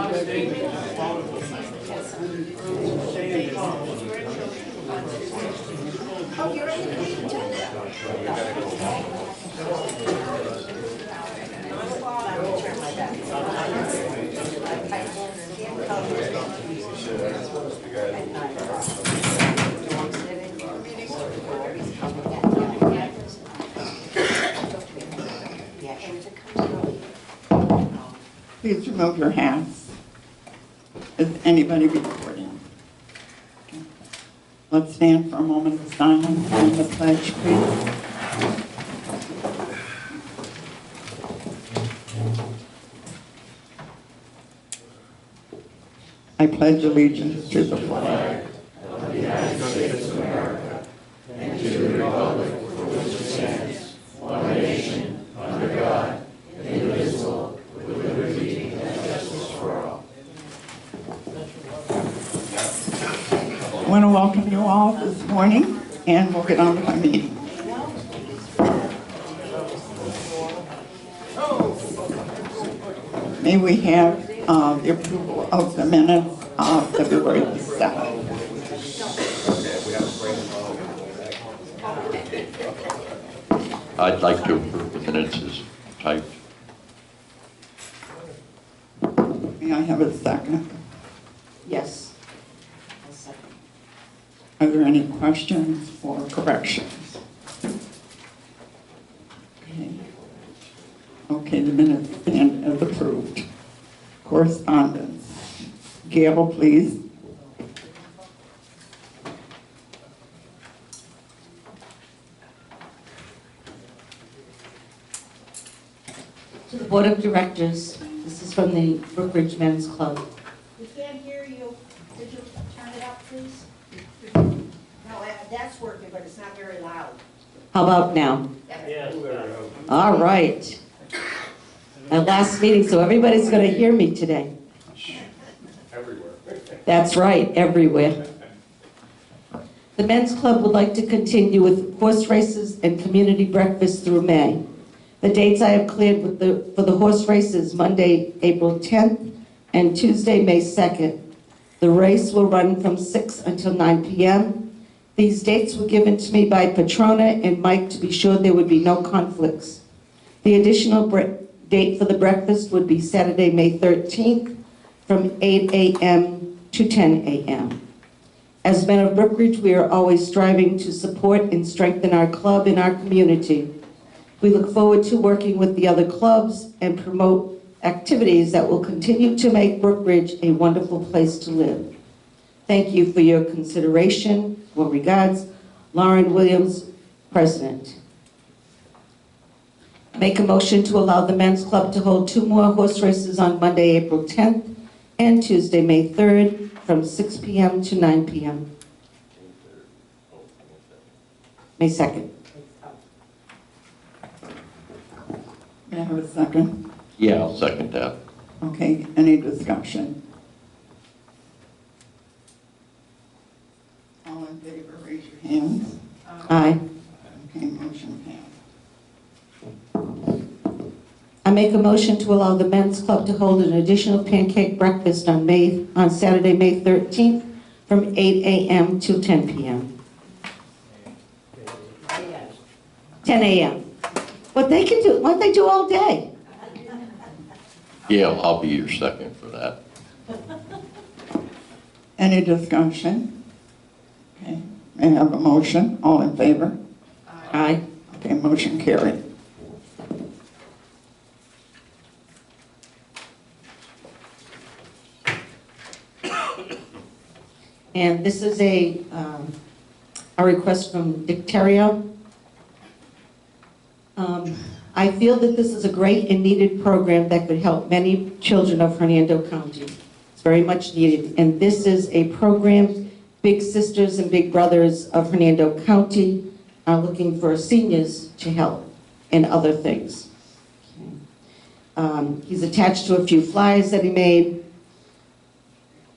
Oh, you're in the meeting too? Please remove your hats. Is anybody recording? Okay. Let's stand for a moment of silence and the pledge, please. I pledge allegiance to the flag of the United States of America and to the republic for which it stands, one nation, under God, indivisible, with liberty and justice for all. I want to welcome you all this morning, and we'll get on with our meeting. May we have the approval of the minutes of February 7th. I'd like to approve the minutes as typed. May I have a second? Yes. I'll second. Are there any questions or corrections? Okay, the minutes stand as approved. Correspondence. Gail, please. To the Board of Directors, this is from the Brookridge Men's Club. We can't hear you. Could you turn it up, please? No, that's working, but it's not very loud. How about now? All right. My last meeting, so everybody's going to hear me today. Everywhere. That's right, everywhere. The Men's Club would like to continue with horse races and community breakfast through May. The dates I have cleared for the horse races, Monday, April 10th, and Tuesday, May 2nd. The race will run from 6 until 9 p.m. These dates were given to me by Patrona and Mike to be sure there would be no conflicts. The additional date for the breakfast would be Saturday, May 13th, from 8 a.m. to 10 a.m. As men of Brookridge, we are always striving to support and strengthen our club and our community. We look forward to working with the other clubs and promote activities that will continue to make Brookridge a wonderful place to live. Thank you for your consideration. Well regards, Lauren Williams, President. Make a motion to allow the Men's Club to hold 2 more horse races on Monday, April 10th and Tuesday, May 3rd from 6 p.m. to 9 p.m. May 2nd. May I have a second? Yeah, I'll second that. Okay, any discussion? All in favor, raise your hands. Aye. Okay, motion passed. I make a motion to allow the Men's Club to hold an additional pancake breakfast on Saturday, May 13th from 8 a.m. to 10 p.m. 10 a.m. What they can do, what they do all day. Yeah, I'll be your second for that. Any discussion? Okay, may I have a motion? All in favor? Aye. Okay, motion carried. And this is a request from Dick Terrio. I feel that this is a great and needed program that could help many children of Hernando County. It's very much needed. And this is a program, Big Sisters and Big Brothers of Hernando County are looking for seniors to help and other things. Okay. He's attached to a few flyers that he made.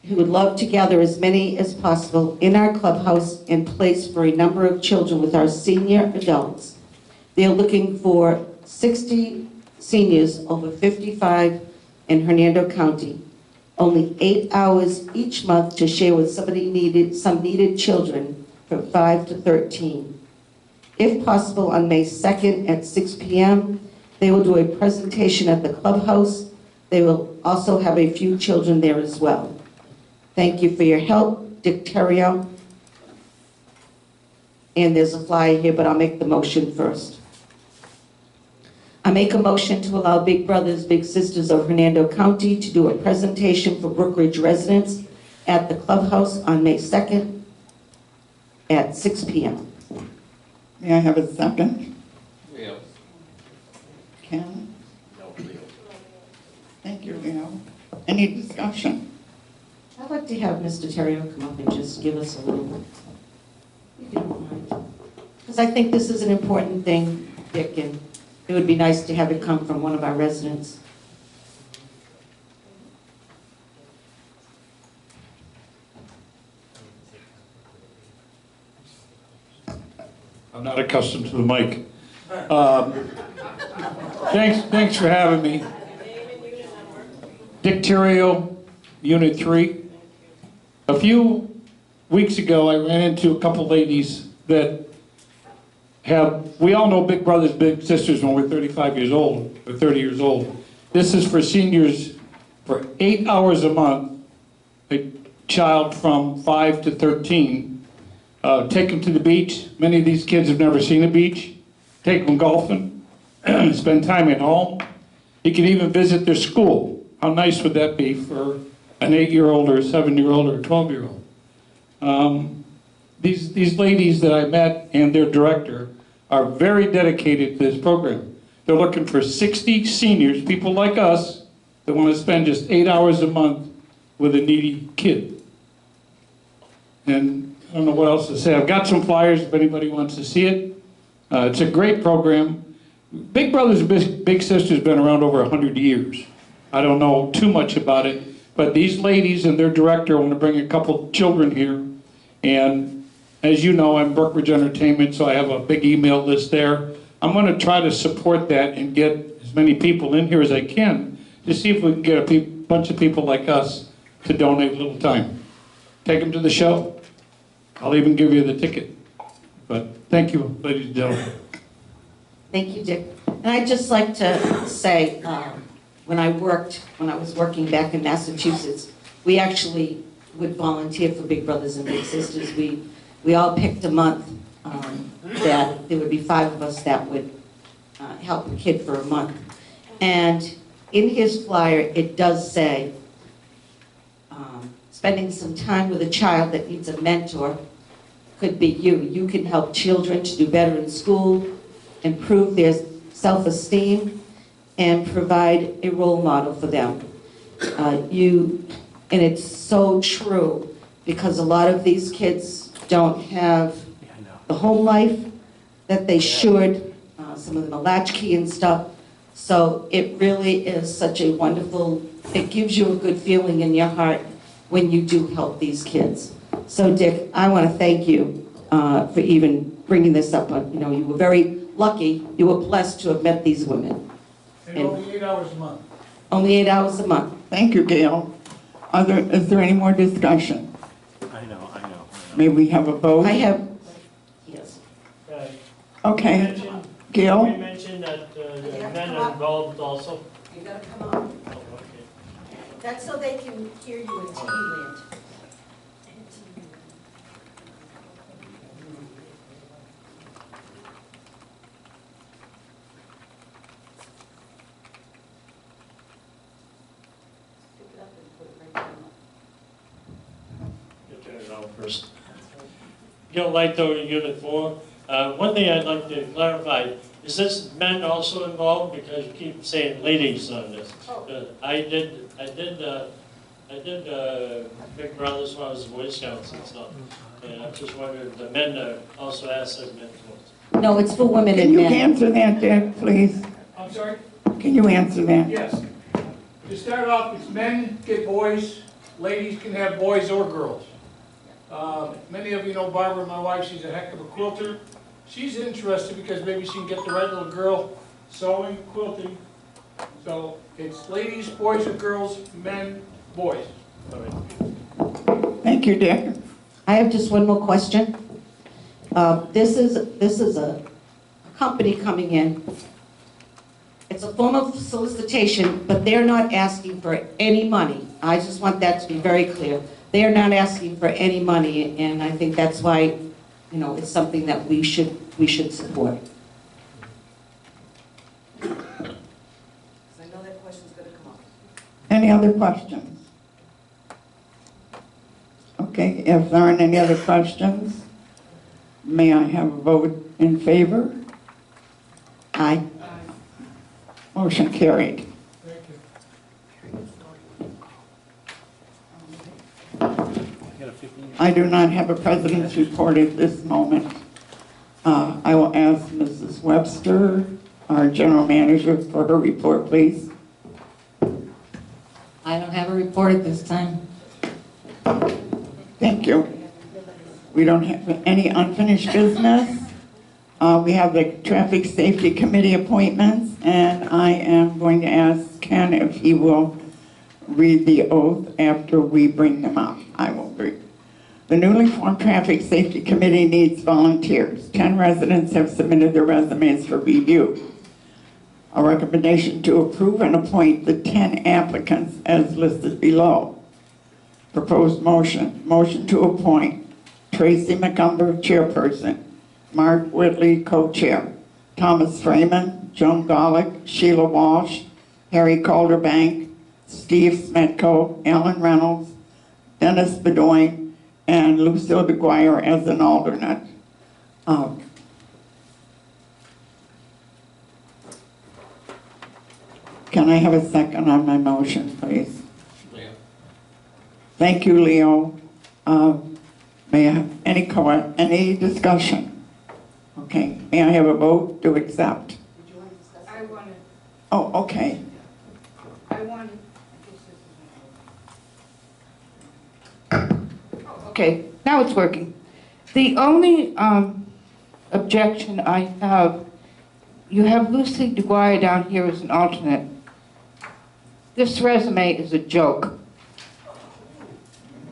He would love to gather as many as possible in our clubhouse and place for a number of children with our senior adults. They're looking for 60 seniors over 55 in Hernando County. only 8 hours each month to share with some needed children from 5 to 13. If possible, on May 2nd at 6 p.m., they will do a presentation at the clubhouse. They will also have a few children there as well. Thank you for your help, Dick Terrio. And there's a flyer here, but I'll make the motion first. I make a motion to allow Big Brothers Big Sisters of Hernando County to do a presentation for Brookridge residents at the clubhouse on May 2nd at 6 p.m. May I have a second? Leo. Ken? No, Leo. Thank you, Leo. Any discussion? I'd like to have Mr. Terrio come up and just give us a little, if you don't mind. Because I think this is an important thing, Dick, and it would be nice to have it come from one of our residents. I'm not accustomed to the mic. Thanks for having me. Dick Terrio, Unit 3. A few weeks ago, I ran into a couple ladies that we all know Big Brothers Big Sisters when we're 35 years old, or 30 years old. This is for seniors for 8 hours a month, a child from 5 to 13. Take them to the beach. Many of these kids have never seen a beach. Take them golfing, spend time at home. You can even visit their school. How nice would that be for an 8-year-old or a 7-year-old or a 12-year-old? These ladies that I met and their director are very dedicated to this program. They're looking for 60 seniors, people like us, that want to spend just 8 hours a month with a needy kid. And I don't know what else to say. I've got some flyers if anybody wants to see it. It's a great program. Big Brothers Big Sisters has been around over 100 years. I don't know too much about it, but these ladies and their director want to bring a couple children here. And as you know, I'm Brookridge Entertainment, so I have a big email list there. I'm going to try to support that and get as many people in here as I can to see if we can get a bunch of people like us to donate a little time. Take them to the show. I'll even give you the ticket. But thank you, ladies and gentlemen. Thank you, Dick. And I'd just like to say, when I was working back in Massachusetts, we actually would volunteer for Big Brothers and Big Sisters. We all picked a month that there would be 5 of us that would help a kid for a month. And in his flyer, it does say, spending some time with a child that needs a mentor could be you. You can help children to do better in school, improve their self-esteem, and provide a role model for them. And it's so true, because a lot of these kids don't have the home life that they should. Some of them are latchkey and stuff. So it really is such a wonderful, it gives you a good feeling in your heart when you do help these kids. So Dick, I want to thank you for even bringing this up. You know, you were very lucky, you were blessed to have met these women. And only 8 hours a month. Only 8 hours a month. Thank you, Gail. Is there any more discussion? I know. May we have a vote? I have, yes. Okay. We Gail? mentioned that the men are involved also. You gotta come up. Oh, okay. That's so they can hear you in TV land. You turn it on first. Gil Lighto, Unit 4. One thing I'd like to clarify, is this men also involved? Because you keep saying ladies on this. I did Big Brothers when I was Boy Scouts and stuff. And I just wondered if the men are also asked as mentors. No, it's for women Can and you men. answer that, Dick, please? I'm sorry? Can you answer that? Yes. To start off, it's men get boys, ladies can have boys or girls. Many of you know Barbara, my wife, she's a heck of a quilter. She's interested because maybe she can get the right little girl sewing, quilting. So it's ladies, boys or girls, men, Boys. Thank you, Dick. I have just one more question. This is a company coming in. It's a form of solicitation, but they're not asking for any money. I just want that to be very clear. They are not asking for any money, and I think that's why, you know, it's something that we should support. I know that question's gonna come up. Any other questions? Okay, if there aren't any other questions, may I have a vote in favor? Aye. Motion carried. I do not have a president's report at this moment. I will ask Mrs. Webster, our general manager, for her report, please. I don't have a report at this time. Thank you. We don't have any unfinished business. We have the Traffic Safety Committee appointments, and I am going to ask Ken if he will read the oath after we bring them up. I will read. The newly formed Traffic Safety Committee needs volunteers. 10 residents have submitted their resumes for review. A recommendation to approve and appoint the 10 applicants as listed below. Proposed motion. Motion to appoint Tracy McCumber, chairperson. Mark Whitley, co-chair. Thomas Freeman, Joan Golick, Sheila Walsh, Harry Calderbank, Steve Smetko, Alan Reynolds, Dennis Bedoin, and Lucille DeGuire as an alternate. Can I have a second on my motion, please? Leo. Thank you, Leo. May I have any discussion? Okay, may I have a vote to accept? I wanted, Oh, okay. Okay, now it's working. The only objection I have, you have Lucy DeGuire down here as an alternate. This resume is a joke.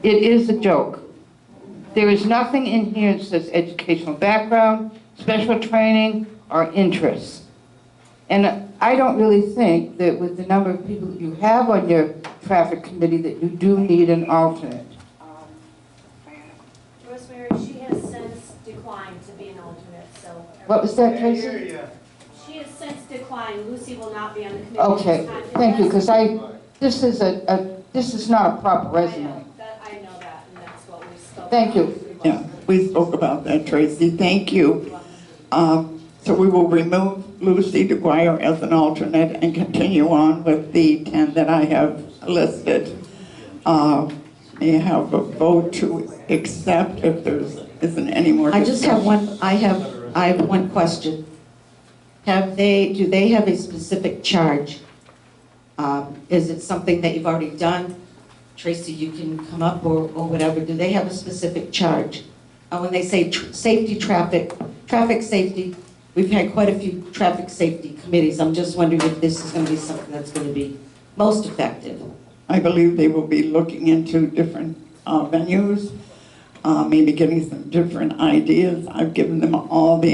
It is a joke. There is nothing in here that says educational background, special training, or interests. And I don't really think that with the number of people that you have on your traffic committee that you do need an alternate. Rosemary, she has since declined to be an alternate, so. What was that, Tracy? She has since declined. Lucy will not be on the committee. Okay, this time. thank you, because this is not a proper resume. I know that, and that's what we spoke. Thank you. Yeah, we spoke about that, Tracy. Thank you. So we will remove Lucy DeGuire as an alternate and continue on with the 10 that I have listed. May I have a vote to accept if there isn't any more I discussion? just have one, I have one question. Do they have a specific charge? Is it something that you've already done? Tracy, you can come up or whatever. Do they have a specific charge? When they say traffic safety, we've had quite a few traffic safety committees. I'm just wondering if this is going to be something that's going to be most effective. I believe they will be looking into different venues, maybe getting some different ideas. I've given them all the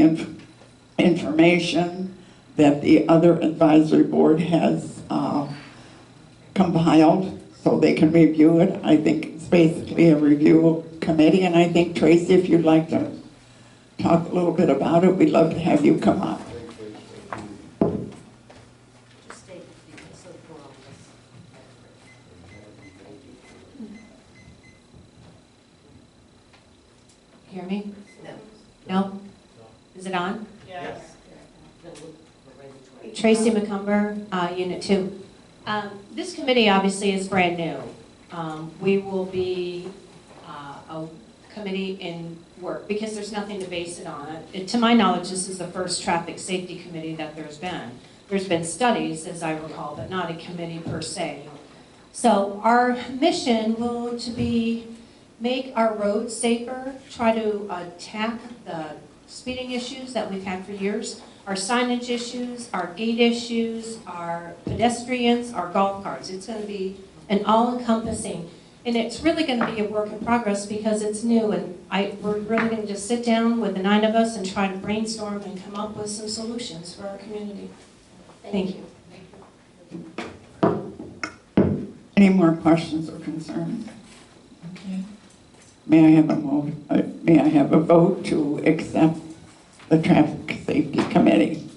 information that the other advisory board has compiled so they can review it. I think it's basically a review committee, and I think, Tracy, if you'd like to talk a little bit about it, we'd love to have you come up. Hear me? No? Is it on? yes. Tracy McCumber, Unit 2. This committee obviously is brand new. We will be a committee in work because there's nothing to base it on. To my knowledge, this is the first traffic safety committee that there's been. There's been studies, as I recall, but not a committee per se. So our mission will to be make our roads safer, try to attack the speeding issues that we've had for years, our signage issues, our gate issues, our pedestrians, our golf carts. It's going to be and all-encompassing. And it's really going to be a work in progress because it's new, and we're really going to just sit down with the 9 of us and try to brainstorm and come up with some solutions for our community. Thank you. Any more questions or concerns? Okay. May I have a vote to accept the Traffic Safety Committee?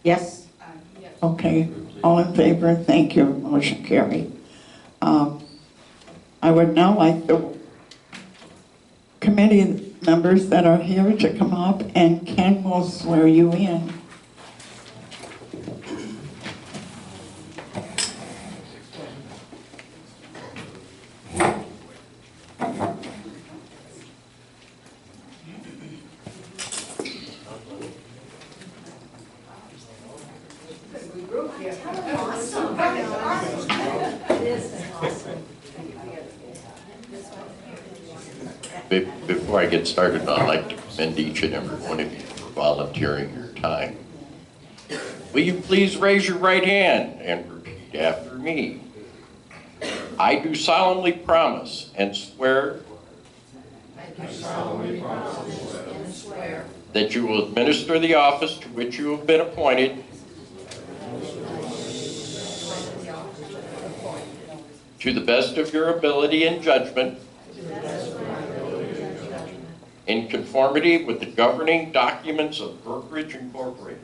Yes? Okay, all in favor? Thank you. Motion carried. I would now like the committee members that are here to come up, and Ken will swear you in. Before I get started, I'd like to commend each and every one of you for volunteering your time. Will you please raise your right hand and repeat after me? I do solemnly promise and swear that you will administer the office to which you have been appointed to the best of your ability and judgment, in conformity with the governing documents of Brookridge Incorporated.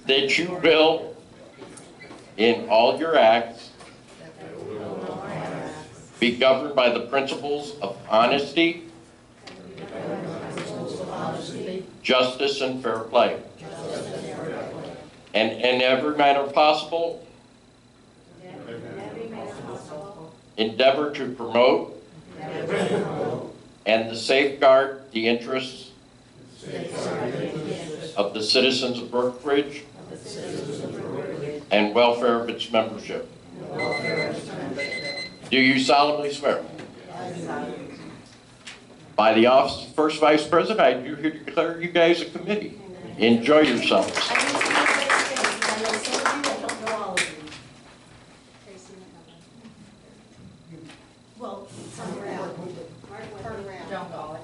That you will, in all your acts, be governed by the principles of honesty, justice, and fair play. And in every manner possible, endeavor to promote and to safeguard the interests of the citizens of Brookridge and welfare of its membership. Do you solemnly swear? By the office of First Vice President, I do here declare you guys a committee. Enjoy yourselves. Well, turn around. Turn around. Don't call it.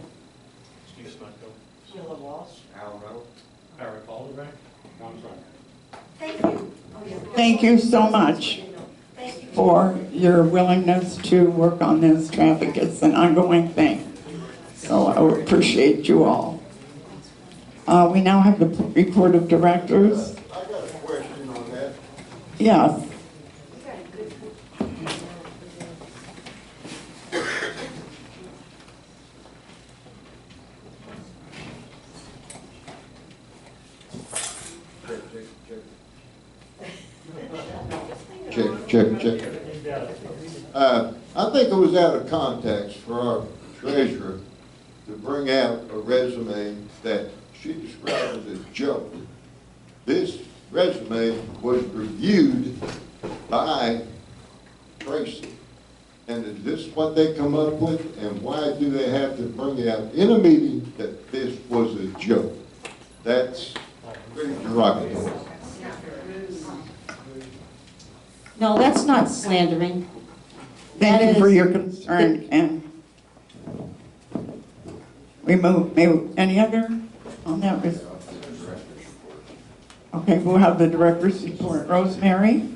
Steve Smucko. Sheila Walsh. Al Rowe. Eric Alderman. Thank you. Thank you so much for your willingness to work on this traffic. It's an ongoing thing. So I appreciate you all. We now have the report of directors. I got a question on that. Yes. Check. I think it was out of context for our treasurer to bring out a resume that she described as a joke. This resume was reviewed by Tracy. And is this what they come up with? And why do they have to bring out in a meeting that this was a joke? That's pretty derogatory. No, that's not slandering. Thank you for your concern, Ken. Any other on that? Okay, we'll have the director's report. Rosemary?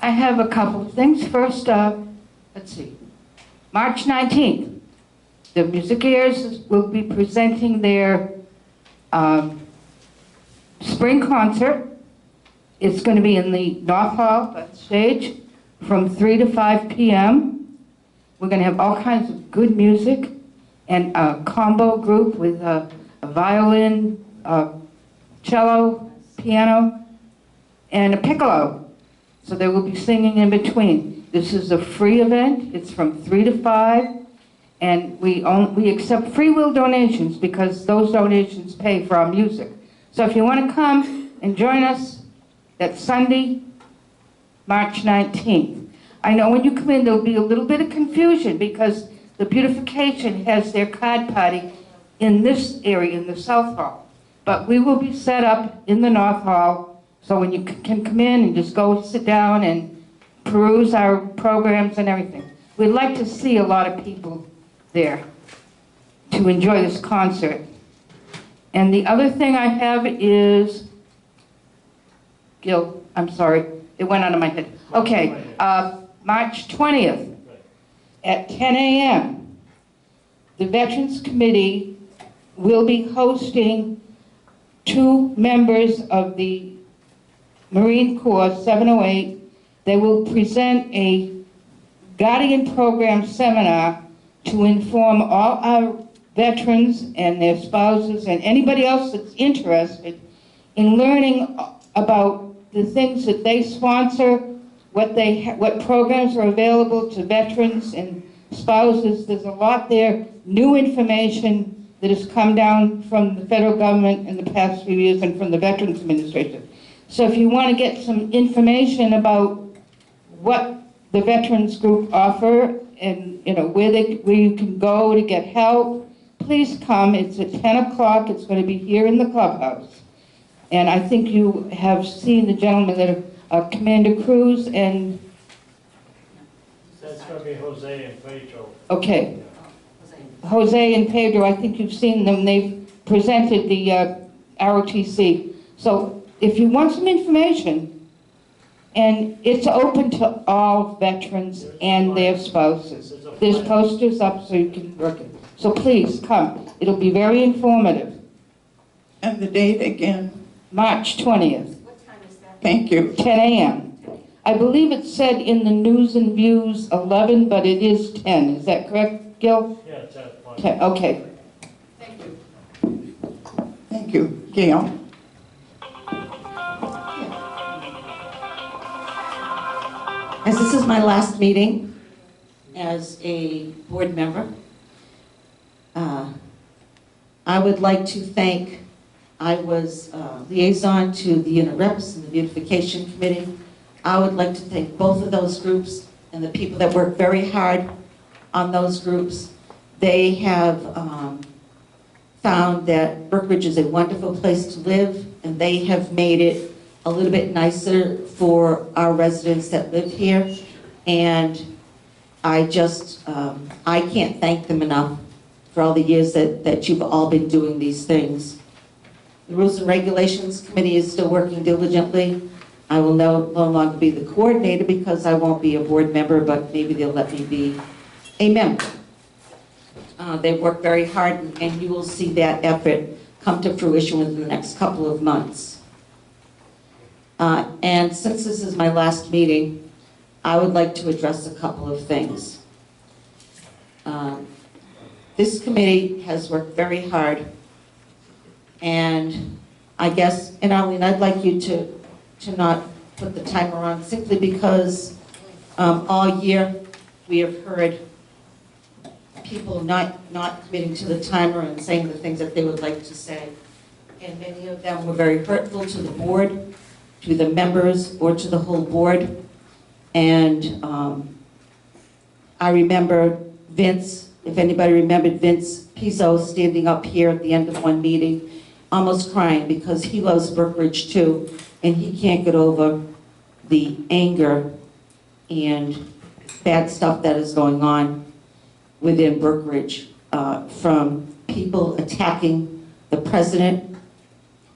I have a couple of things. First, let's see, March 19th, the Musiceers will be presenting their spring concert. It's going to be in the North Hall stage from 3 to 5 p.m. We're going to have all kinds of good music and a combo group with a violin, cello, piano, and a piccolo. So they will be singing in between. This is a free event. It's from 3 to 5. And we accept free will donations because those donations pay for our music. So if you want to come and join us, that's Sunday, March 19th. I know when you come in, there'll be a little bit of confusion because the beautification has their card party in this area, in the South Hall. But we will be set up in the North Hall, so when you can come in and just go sit down and peruse our programs and everything. We'd like to see a lot of people there to enjoy this concert. And the other thing I have is, Gil, I'm sorry, it went out of my head. Okay, March 20th at 10 a.m., the Veterans Committee will be hosting 2 members of the Marine Corps 708. They will present a Guardian Program seminar to inform all our veterans and their spouses and anybody else that's interested in learning about the things that they sponsor, what programs are available to veterans and spouses. There's a lot there, new information that has come down from the federal government in the past few years and from the Veterans Administration. So if you want to get some information about what the Veterans Group offer and where you can go to get help, please come. It's at 10 o'clock. It's going to be here in the clubhouse. And I think you have seen the gentlemen that are Commander Cruz and... That's going to be Jose and Pedro. Okay. Jose and Pedro, I think you've seen them. They've presented the ROTC. So if you want some information, and it's open to all veterans and their spouses. There's posters up so you can look it. So please come. It'll be very informative. And the date again? March 20th. What time is that? Thank you. 10 a.m. I believe it said in the News and Views 11, but it is 10. Is that correct, Gil? Yeah, it's at 1. 10. Okay. Thank you. Thank you. Gail? As this is my last meeting as a board member, I would like to thank, I was liaison to the unit reps and the beautification committee. I would like to thank both of those groups and the people that work very hard on those groups. They have found that Brookridge is a wonderful place to live, and they have made it a little bit nicer for our residents that live here. And I just, I can't thank them enough for all the years that you've all been doing these things. The Rules and Regulations Committee is still working diligently. I will no longer be the coordinator because I won't be a board member, but maybe they'll let me be a member. They've worked very hard, and you will see that effort come to fruition within the next couple of months. And since this is my last meeting, I would like to address a couple of things. This committee has worked very hard, and I guess, and Arlene, I'd like you to not put the timer on simply because all year we have heard people not committing to the timer and saying the things that they would like to say. And many of them were very hurtful to the board, to the members, or to the whole board. And I remember Vince, if anybody remembered Vince Pizzo standing up here at the end of one meeting, almost crying because he loves Brookridge too, and he can't get over the anger and bad stuff that is going on within Brookridge from people attacking the president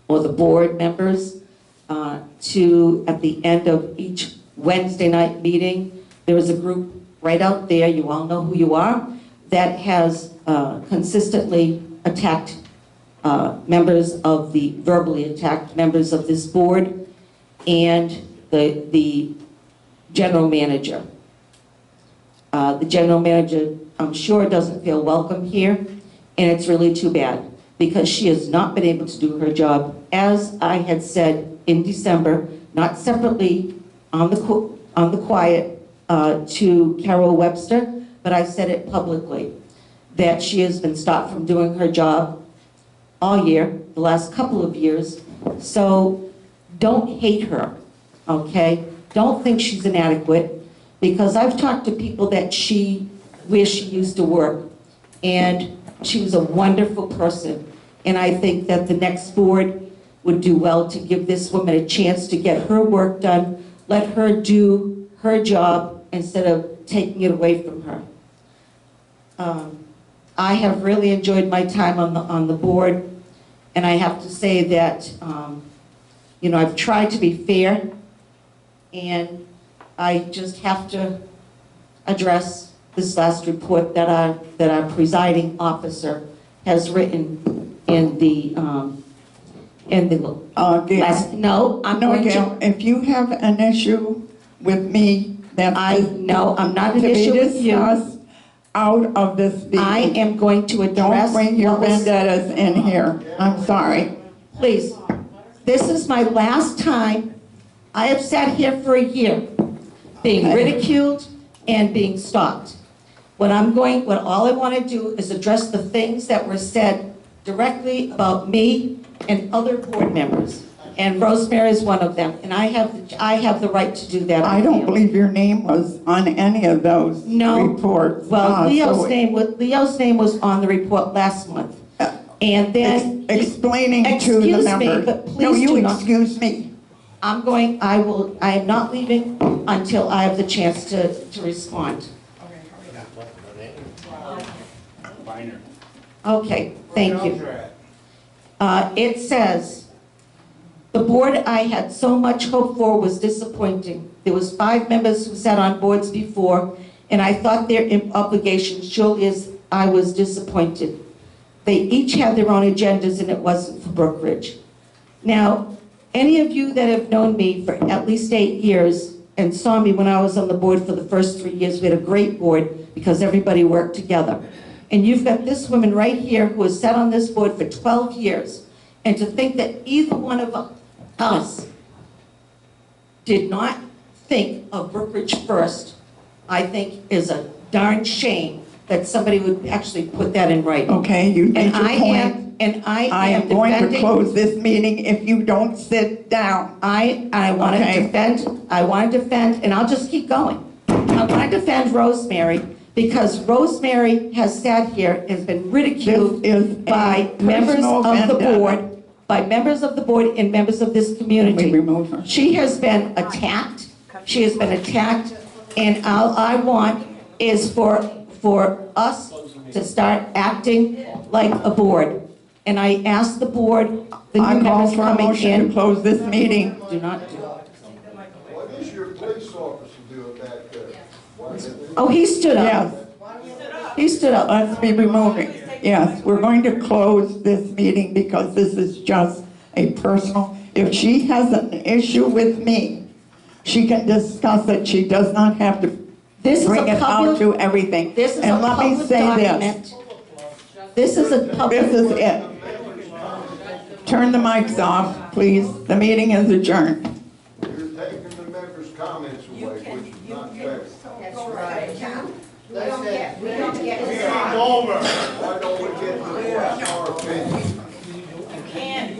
or the board members to, at the end of each Wednesday night meeting, there is a group right out there, you all know who you are, that has consistently attacked verbally attacked members of this board and the general manager. The general manager, I'm sure, doesn't feel welcome here, and it's really too bad because she has not been able to do her job. As I had said in December, not separately on the quiet to Carol Webster, but I said it publicly, that she has been stopped from doing her job all year, the last couple of years. So don't hate her, okay? Don't think she's inadequate, because I've talked to people that she where she used to work. And she was a wonderful person. And I think that the next board would do well to give this woman a chance to get her work done, let her do her job instead of taking it away from her. I have really enjoyed my time on the board, and I have to say that, you know, I've tried to be fair, and I just have to address this last report that our presiding officer has written in the last, no, I'm No, going Gail, to, if you have an issue with me, that's no, I'm not an to be issue with you. discussed out of this meeting. I am going to Don't address bring your what was, vendettas in here. I'm sorry. please. This is my last time. I have sat here for a year, being ridiculed and being stalked. What all I want to do is address the things that were said directly about me and other board members. And Rosemary is one of them, and I have the right to do that. I don't feel. believe your name was on any of those No. reports. Well, Leo's So name was on the report last month. And then explaining to the Excuse me, members. but No, please you do not. excuse me. I am not leaving until I have the chance to respond. Okay, thank you. It says, the board I had so much hope for was disappointing. There was 5 members who sat on boards before, and I thought their obligations surely as I was disappointed. They each had their own agendas, and it wasn't for Brookridge. Now, any of you that have known me for at least 8 years and saw me when I was on the board for the first 3 years, we had a great board because everybody worked together. And you've got this woman right here who has sat on this board for 12 years. And to think that either one of us did not think of Brookridge first, I think is a darn shame that somebody would actually put that in writing. Okay, you made your point. I I am am going to defending. close this meeting if you don't sit down. I want to Okay. defend, and I'll just keep going. I want to defend Rosemary because Rosemary has sat here and has been ridiculed This is a by members personal of the vendetta. board, and members of this community. We remove her. She has been attacked. She has been attacked, and all I want is for us to start acting like a board. And I ask the board, the I new call members for a coming motion to in, close this meeting. do not do. What is your police officer doing back there? Oh, he stood Yes, up. He stood up. let's be removing. Yes, we're going to close this meeting because this is just a personal. If she has an issue with me, she can discuss it. She does not have to This is bring a it out public, to everything. this is a And let me public say this. document. This is a public. This is it. Turn the mics off, please. The meeting is adjourned. You're taking the members' comments away, which is not fair. That's right. We don't get. Why don't we get to our opinion? You can't,